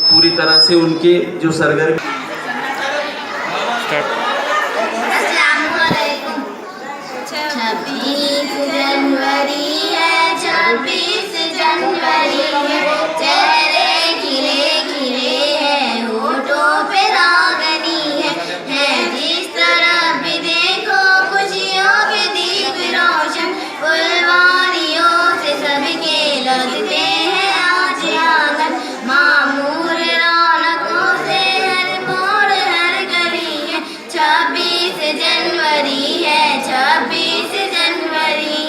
पूरी तरह से उनके जो सरगर्मी। 26 जनवरी है, 26 जनवरी है, चेहरे खिले खिले हैं, होठों पे रागनी है जिस तरह भी देखो खुशियों के दीप रोशन, फुलवारियों से सबके लगते हैं आज आंगन, मामूर रौनकों से हर मोड़ हर गली है, 26 जनवरी है, 26 जनवरी।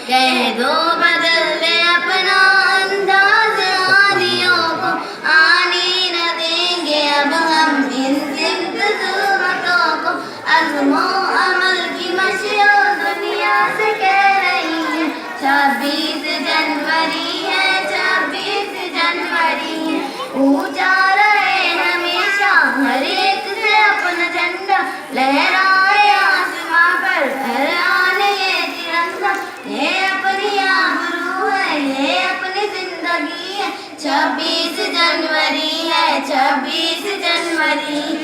कह दो बदल दे अपना अंदाज आदियों को, आने न देंगे अब हम इन ज़ुल्मतों को, अज़्मो अमल की मशो दुनिया से कह रही है, 26 जनवरी है, 26 जनवरी है। ऊंचा रहे हमेशा हर एक से अपना झंडा, लहराए आसमां पर हर आने ये तिरंगा, ये अपनी आबरू है, ये अपनी जिंदगी है, 26 जनवरी है, 26 जनवरी।